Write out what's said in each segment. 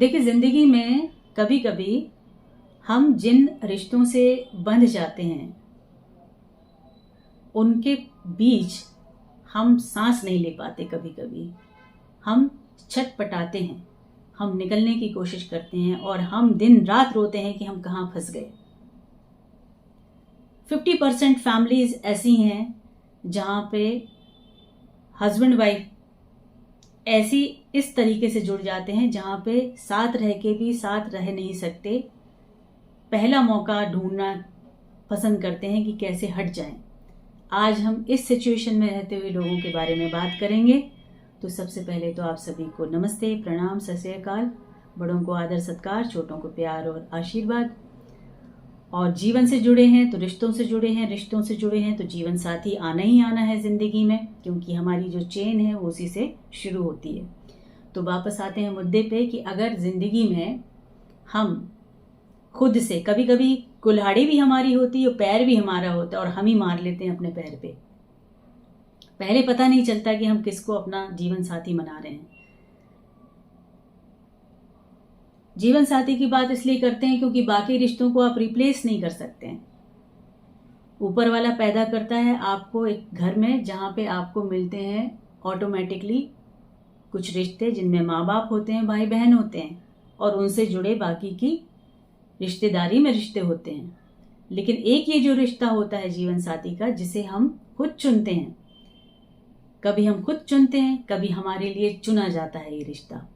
देखिए, जिंदगी में कभी कभी हम जिन रिश्तों से बंध जाते हैं उनके बीच हम सांस नहीं ले पाते। कभी कभी हम छटपटाते हैं, हम निकलने की कोशिश करते हैं और हम दिन रात रोते हैं कि हम कहाँ फंस गए। 50% फैमिलीज ऐसी हैं जहाँ पे हस्बैंड वाइफ ऐसी इस तरीके से जुड़ जाते हैं जहाँ पे साथ रह के भी साथ रह नहीं सकते, पहला मौका ढूंढना पसंद करते हैं कि कैसे हट जाएं। आज हम इस सिचुएशन में रहते हुए लोगों के बारे में बात करेंगे। तो सबसे पहले तो आप सभी को नमस्ते, प्रणाम, सत श्री अकाल। बड़ों को आदर सत्कार, छोटों को प्यार और आशीर्वाद। और जीवन से जुड़े हैं तो रिश्तों से जुड़े हैं, रिश्तों से जुड़े हैं तो जीवन साथी आना ही आना है जिंदगी में, क्योंकि हमारी जो चेन है वो उसी से शुरू होती है। तो वापस आते हैं मुद्दे पे कि अगर जिंदगी में हम खुद से, कभी कभी कुल्हाड़ी भी हमारी होती है और पैर भी हमारा होता है और हम ही मार लेते हैं अपने पैर पे। पहले पता नहीं चलता कि हम किसको अपना जीवन साथी बना रहे हैं। जीवन साथी की बात इसलिए करते हैं क्योंकि बाकी रिश्तों को आप रिप्लेस नहीं कर सकते हैं। ऊपर वाला पैदा करता है आपको एक घर में जहां पे आपको मिलते हैं ऑटोमेटिकली कुछ रिश्ते जिनमें माँ बाप होते हैं, भाई बहन होते हैं और उनसे जुड़े बाकी की रिश्तेदारी में रिश्ते होते हैं। लेकिन एक ये जो रिश्ता होता है जीवन साथी का, जिसे हम खुद चुनते हैं, कभी हम खुद चुनते हैं, कभी हमारे लिए चुना जाता है ये रिश्ता।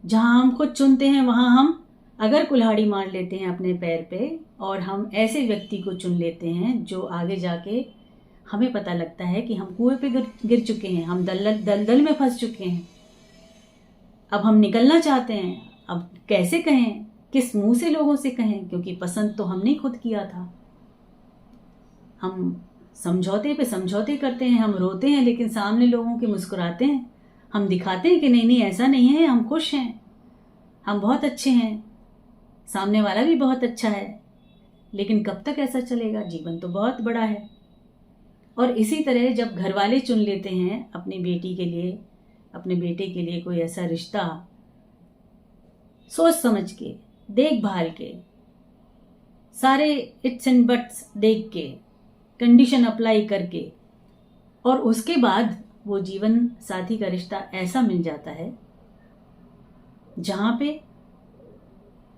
जहां हम खुद चुनते हैं वहां हम अगर कुल्हाड़ी मार लेते हैं अपने पैर पे और हम ऐसे व्यक्ति को चुन लेते हैं जो आगे जाके हमें पता लगता है कि हम कुएं पे गिर चुके हैं, हम दलदल में फंस चुके हैं, अब हम निकलना चाहते हैं। अब कैसे कहें, किस मुंह से लोगों से कहें, क्योंकि पसंद तो हमने खुद किया था। हम समझौते पे समझौते करते हैं, हम रोते हैं लेकिन सामने लोगों के मुस्कुराते हैं, हम दिखाते हैं कि नहीं नहीं ऐसा नहीं है, हम खुश हैं, हम बहुत अच्छे हैं, सामने वाला भी बहुत अच्छा है। लेकिन कब तक ऐसा चलेगा? जीवन तो बहुत बड़ा है। और इसी तरह जब घर वाले चुन लेते हैं अपनी बेटी के लिए, अपने बेटे के लिए कोई ऐसा रिश्ता, सोच समझ के, देखभाल के, सारे इट्स एंड बट्स देख के, कंडीशन अप्लाई करके, और उसके बाद वो जीवन साथी का रिश्ता ऐसा मिल जाता है जहां पे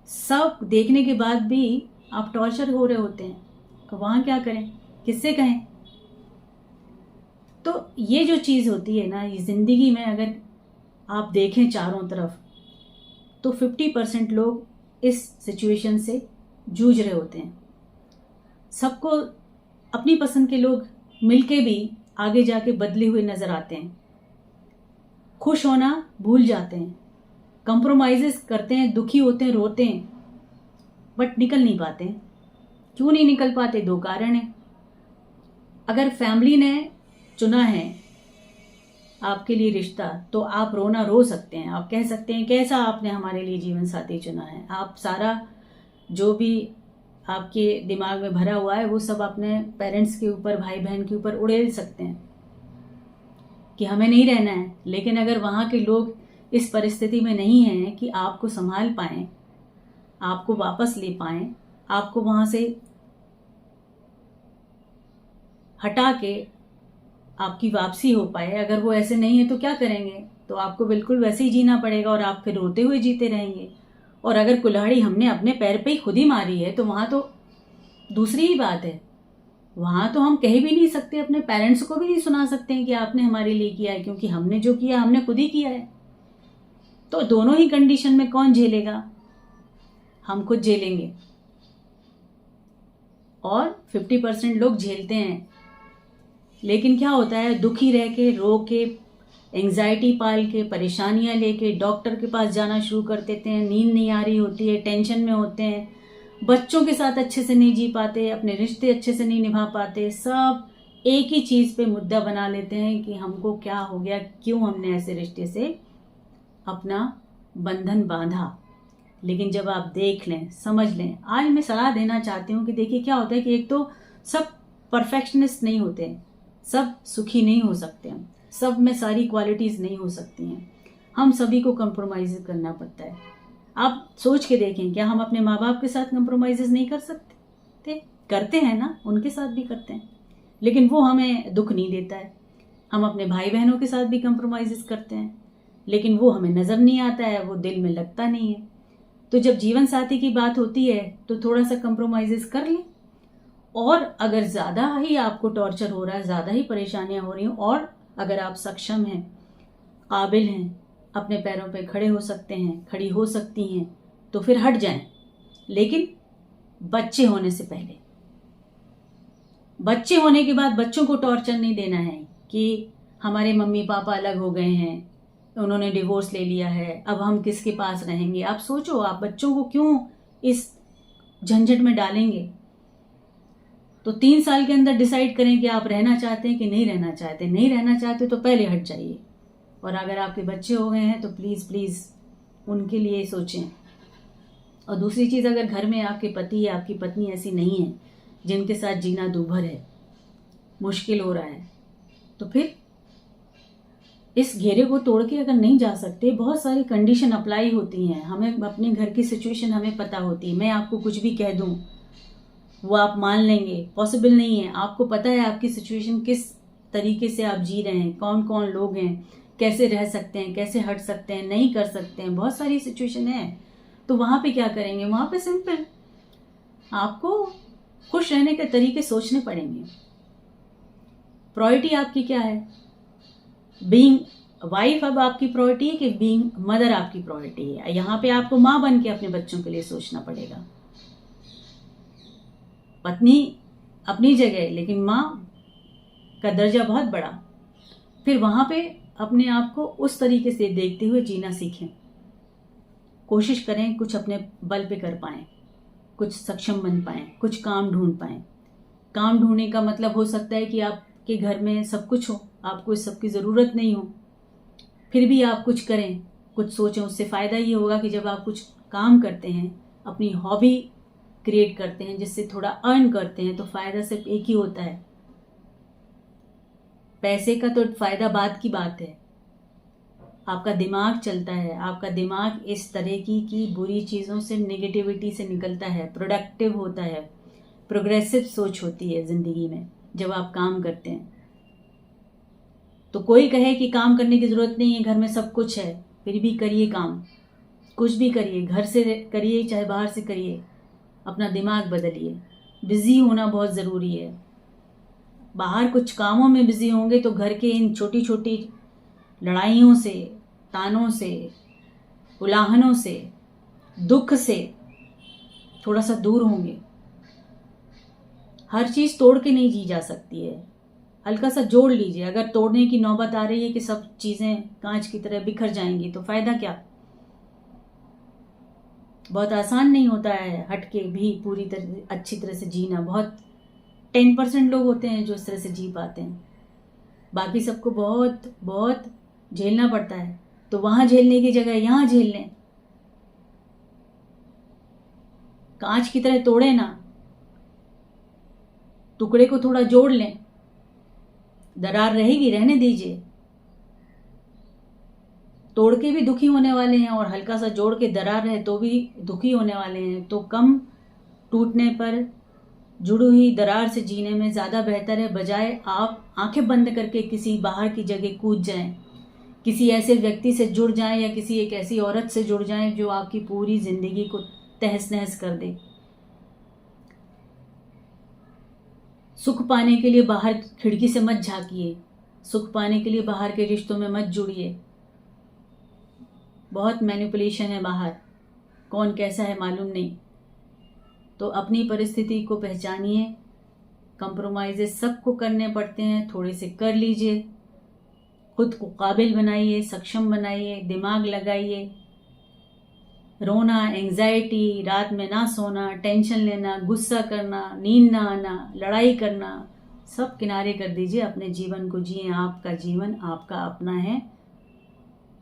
सब देखने के बाद भी आप टॉर्चर हो रहे होते हैं, तो वहां क्या करें, किससे कहें? तो ये जो चीज होती है ना, ये जिंदगी में अगर आप देखें चारों तरफ तो 50% लोग इस सिचुएशन से जूझ रहे होते हैं। सबको अपनी पसंद के लोग मिलके भी आगे जाके बदले हुए नजर आते हैं, खुश होना भूल जाते हैं, कंप्रोमाइजेस करते हैं, दुखी होते हैं, रोते हैं, बट निकल नहीं पाते। क्यों नहीं निकल पाते? दो कारण है। अगर फैमिली ने चुना है आपके लिए रिश्ता तो आप रोना रो सकते हैं, आप कह सकते हैं कैसा आपने हमारे लिए जीवन साथी चुना है। आप सारा जो भी आपके दिमाग में भरा हुआ है वो सब अपने पेरेंट्स के ऊपर, भाई बहन के ऊपर उड़ेल सकते हैं कि हमें नहीं रहना है। लेकिन अगर वहाँ के लोग इस परिस्थिति में नहीं हैं कि आपको संभाल पाएं, आपको वापस ले पाएं, आपको वहाँ से हटा के आपकी वापसी हो पाए, अगर वो ऐसे नहीं है तो क्या करेंगे? तो आपको बिल्कुल वैसे ही जीना पड़ेगा और आप फिर रोते हुए जीते रहेंगे। और अगर कुल्हाड़ी हमने अपने पैर पे ही खुद ही मारी है तो वहां तो दूसरी ही बात है। वहां तो हम कह भी नहीं सकते, अपने पेरेंट्स को भी नहीं सुना सकते हैं कि आपने हमारे लिए किया है, क्योंकि हमने जो किया हमने खुद ही किया है। तो दोनों ही कंडीशन में कौन झेलेगा? हम खुद झेलेंगे और 50% लोग झेलते हैं। लेकिन क्या होता है, दुखी रह के, रो के, एंग्जाइटी पाल के, परेशानियां लेके डॉक्टर के पास जाना शुरू कर देते हैं, नींद नहीं आ रही होती है, टेंशन में होते हैं, बच्चों के साथ अच्छे से नहीं जी पाते, अपने रिश्ते अच्छे से नहीं निभा पाते, सब एक ही चीज पे मुद्दा बना लेते हैं कि हमको क्या हो गया, क्यों हमने ऐसे रिश्ते से अपना बंधन बांधा। लेकिन जब आप देख लें, समझ लें, आज मैं सलाह देना चाहती हूँ कि देखिए क्या होता है कि एक तो सब परफेक्शनिस्ट नहीं होते, सब सुखी नहीं हो सकते हैं, सब में सारी क्वालिटीज नहीं हो सकती हैं। हम सभी को कंप्रोमाइज करना पड़ता है। आप सोच के देखें, क्या हम अपने माँ बाप के साथ कंप्रोमाइज़ नहीं कर सकते? करते हैं ना, उनके साथ भी करते हैं, लेकिन वो हमें दुख नहीं देता है। हम अपने भाई बहनों के साथ भी कंप्रोमाइज़ करते हैं, लेकिन वो हमें नज़र नहीं आता है, वो दिल में लगता नहीं है। तो जब जीवन साथी की बात होती है तो थोड़ा सा कंप्रोमाइज़ कर लें। और अगर ज़्यादा ही आपको टॉर्चर हो रहा है, ज़्यादा ही परेशानियां हो रही हैं, और अगर आप सक्षम हैं, काबिल हैं, अपने पैरों पे खड़े हो सकते हैं, खड़ी हो सकती हैं, तो फिर हट जाएं। लेकिन बच्चे होने से पहले, बच्चे होने के बाद बच्चों को टॉर्चर नहीं देना है कि हमारे मम्मी पापा अलग हो गए हैं, उन्होंने डिवोर्स ले लिया है, अब हम किसके पास रहेंगे। आप सोचो, आप बच्चों को क्यों इस झंझट में डालेंगे? तो 3 साल के अंदर डिसाइड करें कि आप रहना चाहते हैं कि नहीं रहना चाहते। नहीं रहना चाहते तो पहले हट जाइए। और अगर आपके बच्चे हो गए हैं तो प्लीज़ प्लीज़ उनके लिए सोचें। और दूसरी चीज़, अगर घर में आपके पति या आपकी पत्नी ऐसी नहीं है जिनके साथ जीना दूभर है, मुश्किल हो रहा है, तो फिर इस घेरे को तोड़ के अगर नहीं जा सकते, बहुत सारी कंडीशन अप्लाई होती हैं। हमें अपने घर की सिचुएशन हमें पता होती है। मैं आपको कुछ भी कह दूं वो आप मान लेंगे, पॉसिबल नहीं है। आपको पता है आपकी सिचुएशन किस तरीके से आप जी रहे हैं, कौन कौन लोग हैं, कैसे रह सकते हैं, कैसे हट सकते हैं, नहीं कर सकते हैं, बहुत सारी सिचुएशन है। तो वहां पे क्या करेंगे? वहां पे सिंपल आपको खुश रहने के तरीके सोचने पड़ेंगे। प्रायोरिटी आपकी क्या है? बीइंग वाइफ अब आपकी प्रायोरिटी है कि बीइंग मदर आपकी प्रायोरिटी है? यहाँ पे आपको माँ बन के अपने बच्चों के लिए सोचना पड़ेगा। पत्नी अपनी जगह, लेकिन माँ का दर्जा बहुत बड़ा। फिर वहां पे अपने आप को उस तरीके से देखते हुए जीना सीखें। कोशिश करें कुछ अपने बल पे कर पाएं, कुछ सक्षम बन पाएं, कुछ काम ढूंढ पाएं। काम ढूंढने का मतलब हो सकता है कि आपके घर में सब कुछ हो, आपको इस सब की ज़रूरत नहीं हो, फिर भी आप कुछ करें, कुछ सोचें। उससे फ़ायदा ये होगा कि जब आप कुछ काम करते हैं, अपनी हॉबी क्रिएट करते हैं, जिससे थोड़ा अर्न करते हैं, तो फ़ायदा सिर्फ एक ही होता है। पैसे का तो फ़ायदा बाद की बात है। आपका दिमाग चलता है, आपका दिमाग इस तरह की बुरी चीज़ों से, नेगेटिविटी से निकलता है, प्रोडक्टिव होता है, प्रोग्रेसिव सोच होती है ज़िंदगी में जब आप काम करते हैं। तो कोई कहे कि काम करने की ज़रूरत नहीं है, घर में सब कुछ है, फिर भी करिए काम। कुछ भी करिए, घर से करिए चाहे बाहर से करिए, अपना दिमाग बदलिए। बिजी होना बहुत ज़रूरी है। बाहर कुछ कामों में बिजी होंगे तो घर के इन छोटी छोटी लड़ाइयों से, तानों से, उलाहनों से, दुख से थोड़ा सा दूर होंगे। हर चीज़ तोड़ के नहीं जी जा सकती है, हल्का सा जोड़ लीजिए। अगर तोड़ने की नौबत आ रही है कि सब चीज़ें कांच की तरह बिखर जाएंगी, तो फ़ायदा क्या? बहुत आसान नहीं होता है हट के भी पूरी तरह अच्छी तरह से जीना। बहुत 10% लोग होते हैं जो इस तरह से जी पाते हैं, बाकी सबको बहुत बहुत झेलना पड़ता है। तो वहां झेलने की जगह यहाँ झेल लें, कांच की तरह तोड़े ना, टुकड़े को थोड़ा जोड़ लें। दरार रहेगी, रहने दीजिए। तोड़ के भी दुखी होने वाले हैं और हल्का सा जोड़ के दरार रहे तो भी दुखी होने वाले हैं। तो कम टूटने पर जुड़ी हुई दरार से जीने में ज़्यादा बेहतर है, बजाय आप आंखें बंद करके किसी बाहर की जगह कूद जाएं, किसी ऐसे व्यक्ति से जुड़ जाएं या किसी एक ऐसी औरत से जुड़ जाएं जो आपकी पूरी जिंदगी को तहस नहस कर दे। सुख पाने के लिए बाहर खिड़की से मत झांकिए, सुख पाने के लिए बाहर के रिश्तों में मत जुड़िए। बहुत मैनिपुलेशन है बाहर, कौन कैसा है मालूम नहीं। तो अपनी परिस्थिति को पहचानिए। कंप्रोमाइज़ सबको करने पड़ते हैं, थोड़े से कर लीजिए। खुद को काबिल बनाइए, सक्षम बनाइए, दिमाग लगाइए। रोना, एंजाइटी, रात में ना सोना, टेंशन लेना, गुस्सा करना, नींद ना आना, लड़ाई करना, सब किनारे कर दीजिए। अपने जीवन को जिए। आपका जीवन आपका अपना है।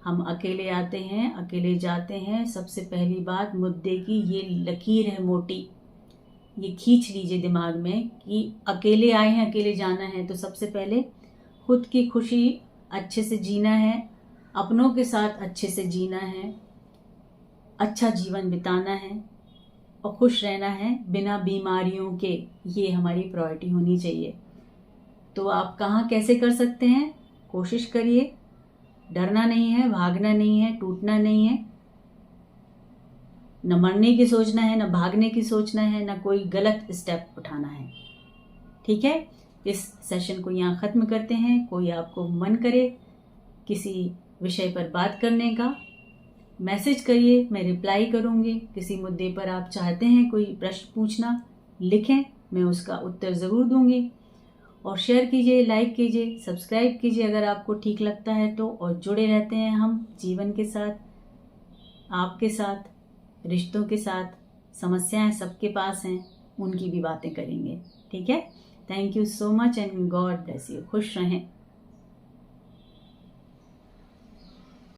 हम अकेले आते हैं, अकेले जाते हैं। सबसे पहली बात, मुद्दे की ये लकीर है मोटी, ये खींच लीजिए दिमाग में कि अकेले आए हैं, अकेले जाना है। तो सबसे पहले खुद की खुशी अच्छे से जीना है, अपनों के साथ अच्छे से जीना है, अच्छा जीवन बिताना है और खुश रहना है बिना बीमारियों के। ये हमारी प्रायोरिटी होनी चाहिए। तो आप कहाँ कैसे कर सकते हैं? कोशिश करिए, डरना नहीं है, भागना नहीं है, टूटना नहीं है, न मरने की सोचना है, न भागने की सोचना है, न कोई गलत स्टेप उठाना है। ठीक है, इस सेशन को यहाँ ख़त्म करते हैं। कोई आपको मन करे किसी विषय पर बात करने का, मैसेज करिए, मैं रिप्लाई करूँगी। किसी मुद्दे पर आप चाहते हैं कोई प्रश्न पूछना, लिखें, मैं उसका उत्तर ज़रूर दूंगी। और शेयर कीजिए, लाइक कीजिए, सब्सक्राइब कीजिए अगर आपको ठीक लगता है तो। और जुड़े रहते हैं हम जीवन के साथ, आपके साथ, रिश्तों के साथ। समस्याएं सबके पास हैं, उनकी भी बातें करेंगे। ठीक है, thank you so much and God bless you. खुश रहें।